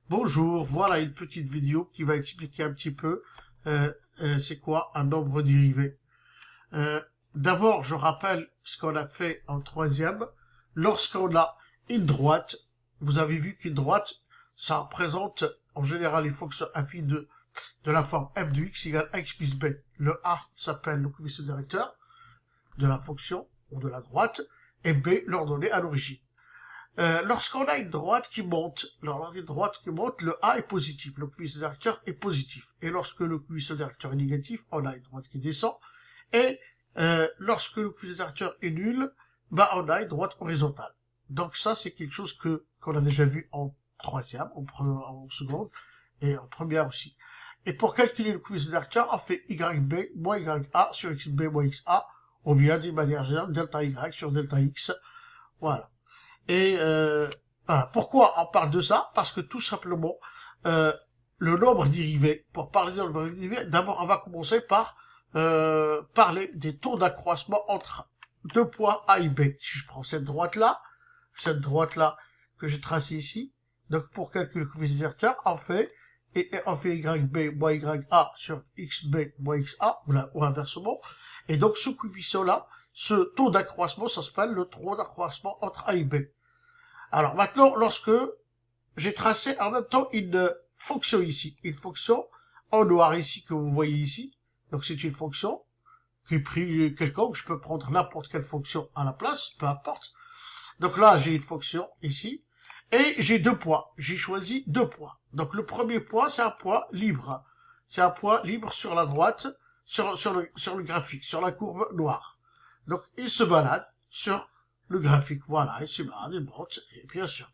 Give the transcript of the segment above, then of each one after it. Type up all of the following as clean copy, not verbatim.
Bonjour, voilà une petite vidéo qui va expliquer un petit peu c'est quoi un nombre dérivé. Euh, D'abord, je rappelle ce qu'on a fait en troisième. Lorsqu'on a une droite, vous avez vu qu'une droite, ça représente en général les fonctions affines de la forme f de x égale a x plus b. Le a s'appelle le coefficient directeur de la fonction ou de la droite et b l'ordonnée à l'origine. Lorsqu'on a une droite qui monte, le A est positif, le coefficient directeur est positif. Et lorsque le coefficient directeur est négatif, on a une droite qui descend. Et lorsque le coefficient directeur est nul, on a une droite horizontale. Donc ça, c'est quelque chose qu'on a déjà vu en troisième, en seconde, et en première aussi. Et pour calculer le coefficient directeur, on fait YB moins YA sur XB moins XA, ou bien d'une manière générale, delta Y sur delta X. Voilà. Et voilà. Pourquoi on parle de ça? Parce que tout simplement, le nombre dérivé, pour parler du nombre dérivé, d'abord on va commencer par parler des taux d'accroissement entre deux points A et B. Si je prends cette droite-là que j'ai tracée ici, donc pour calculer le coefficient directeur, on fait YB moins YA sur XB moins XA, ou inversement. Et donc ce coefficient-là, ce taux d'accroissement, ça s'appelle le taux d'accroissement entre A et B. Alors maintenant, lorsque j'ai tracé en même temps une fonction ici, une fonction en noir ici que vous voyez ici, donc c'est une fonction qui est pris quelconque, je peux prendre n'importe quelle fonction à la place, peu importe. Donc là, j'ai une fonction ici, et j'ai deux points. J'ai choisi deux points. Donc le premier point, c'est un point libre. C'est un point libre sur la droite, sur le graphique, sur la courbe noire. Donc il se balade sur le graphique, voilà, il se balade, il monte, et bien sûr.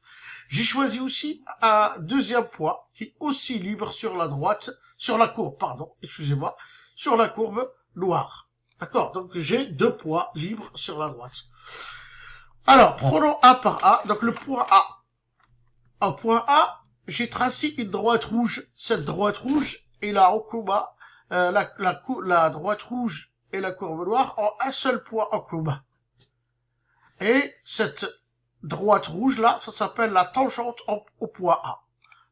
J'ai choisi aussi un deuxième point qui est aussi libre sur la droite, sur la courbe, pardon, excusez-moi, sur la courbe noire. D'accord, donc j'ai deux points libres sur la droite. Alors, prenons un par A, donc le point A. En point A, j'ai tracé une droite rouge. Cette droite rouge est là en commun. La droite rouge et la courbe noire ont un seul point en commun. Et cette droite rouge là, ça s'appelle la tangente au point A.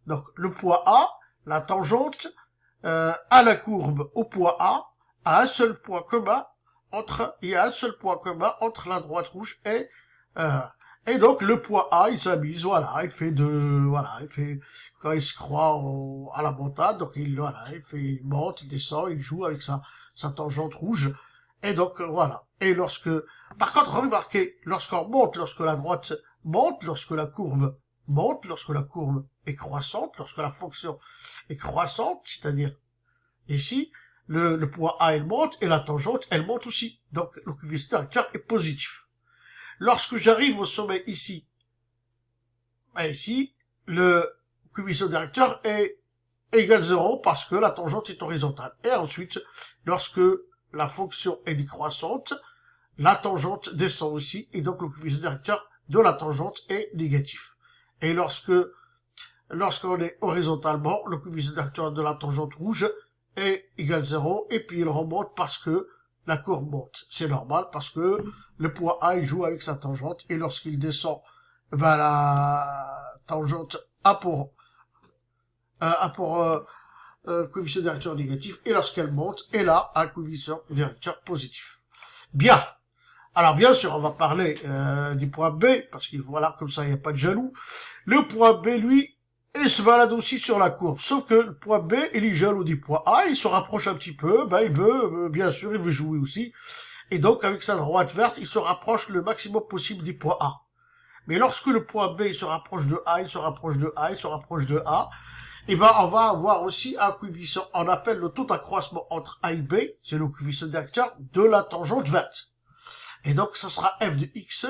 Donc le point A, la tangente à la courbe au point A, a un seul point commun il y a un seul point commun entre la droite rouge et donc le point A, il s'amuse, voilà, il fait quand il se croit à la montagne, donc il monte, il descend, il joue avec sa tangente rouge. Et donc, voilà. Et par contre, remarquez, lorsqu'on monte, lorsque la droite monte, lorsque la courbe monte, lorsque la courbe est croissante, lorsque la fonction est croissante, c'est-à-dire ici, le point A, elle monte, et la tangente, elle monte aussi. Donc, le coefficient directeur est positif. Lorsque j'arrive au sommet ici, le coefficient directeur est égal 0 parce que la tangente est horizontale. Et ensuite, lorsque la fonction est décroissante, la tangente descend aussi, et donc le coefficient directeur de la tangente est négatif. Et lorsqu'on est horizontalement, le coefficient directeur de la tangente rouge est égal 0, et puis il remonte parce que la courbe monte. C'est normal, parce que le point A, il joue avec sa tangente, et lorsqu'il descend, la tangente a pour coefficient directeur négatif, et lorsqu'elle monte, elle a un coefficient directeur positif. Bien. Alors bien sûr, on va parler du point B, parce que voilà, comme ça, il n'y a pas de jaloux. Le point B, lui, il se balade aussi sur la courbe. Sauf que le point B, il est jaloux du point A, il se rapproche un petit peu, il veut, bien sûr, il veut jouer aussi. Et donc, avec sa droite verte, il se rapproche le maximum possible du point A. Mais lorsque le point B, il se rapproche de A, il se rapproche de A, il se rapproche de A, on va avoir aussi un coefficient, on appelle le taux d'accroissement entre A et B, c'est le coefficient directeur de la tangente verte. Et donc, ça sera f de x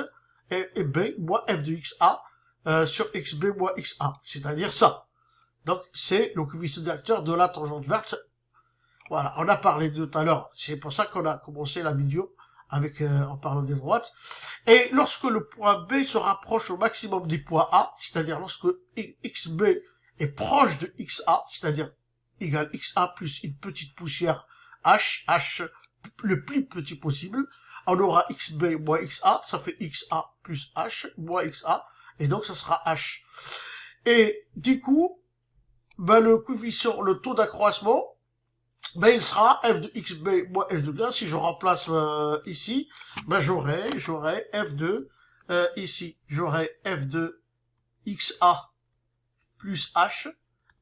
et b moins f de xa sur xb moins xa, c'est-à-dire ça. Donc, c'est le coefficient directeur de la tangente verte. Voilà, on a parlé de tout à l'heure, c'est pour ça qu'on a commencé la vidéo avec en parlant des droites. Et lorsque le point B se rapproche au maximum du point A, c'est-à-dire lorsque xb est proche de xa, c'est-à-dire égal xa plus une petite poussière h le plus petit possible, on aura xb moins xa, ça fait xa plus h moins xa, et donc ça sera h. Et du coup, ben, le coefficient, le taux d'accroissement, ben, il sera f de xb moins f de x. Si je remplace ici, ben, j'aurai f2, ici, j'aurai f de xa plus h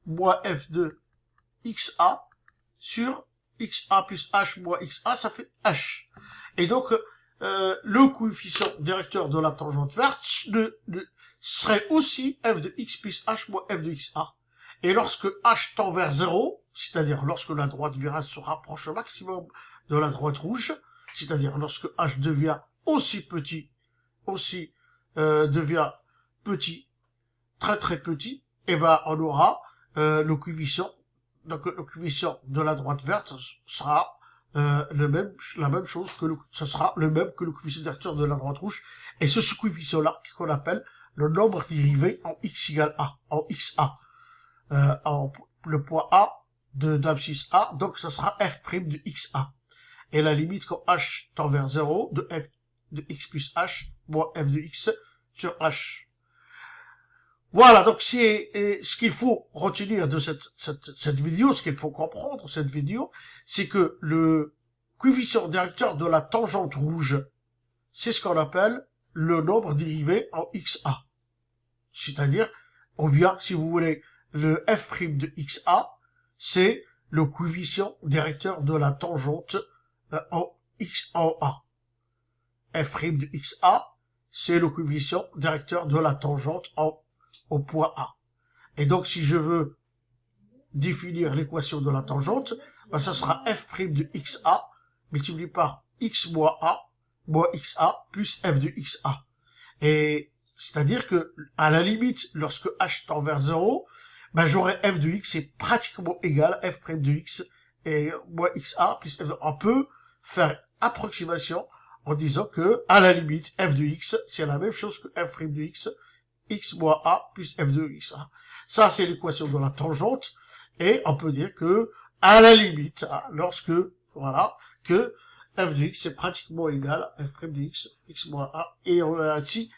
moins f de xa sur xa plus h moins xa, ça fait h. Et donc, le coefficient directeur de la tangente verte serait aussi f de x plus h moins f de xa. Et lorsque h tend vers 0, c'est-à-dire lorsque la droite virage se rapproche au maximum de la droite rouge, c'est-à-dire lorsque h devient aussi petit, devient petit, très très petit, et ben on aura le coefficient, donc le coefficient de la droite verte sera la même chose que ça sera le même que le coefficient directeur de la droite rouge, et ce coefficient-là qu'on appelle le nombre dérivé en x égale a, en xa, en le point A de d'abscisse A, donc ça sera f' de xa. Et la limite quand h tend vers 0 de f de x plus h moins f de x sur h. Voilà, donc c'est ce qu'il faut retenir de cette vidéo, ce qu'il faut comprendre cette vidéo, c'est que le coefficient directeur de la tangente rouge, c'est ce qu'on appelle le nombre dérivé en xa. C'est-à-dire, ou bien, si vous voulez, le f' de xa, c'est le coefficient directeur de la tangente en a. F' de xa, c'est le coefficient directeur de la tangente au point A. Et donc, si je veux définir l'équation de la tangente, ben, ça sera f' de xa multiplié par x moins a moins xa plus f de xa. Et c'est-à-dire que, à la limite, lorsque h tend vers 0, ben, j'aurai f de x est pratiquement égal à f' de x et moins xa plus f de... On peut faire approximation en disant que, à la limite, f de x, c'est la même chose que f' de x moins a plus f de xa. Ça, c'est l'équation de la tangente. Et on peut dire que, à la limite, lorsque, voilà, que f de x est pratiquement égal à f' de x, x moins a. Et on a ainsi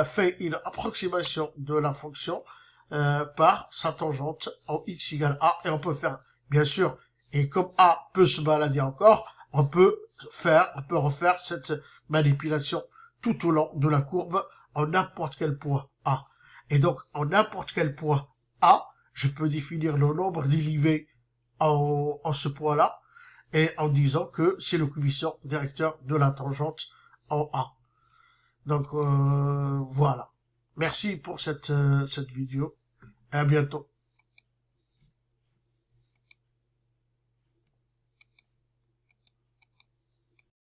fait une approximation de la fonction par sa tangente en x égale a. Et on peut faire, bien sûr, et comme a peut se balader encore, on peut refaire cette manipulation tout au long de la courbe en n'importe quel point a. Et donc, en n'importe quel point a, je peux définir le nombre dérivé en ce point-là, et en disant que c'est le coefficient directeur de la tangente en a. Donc, voilà. Merci pour cette vidéo, et à bientôt.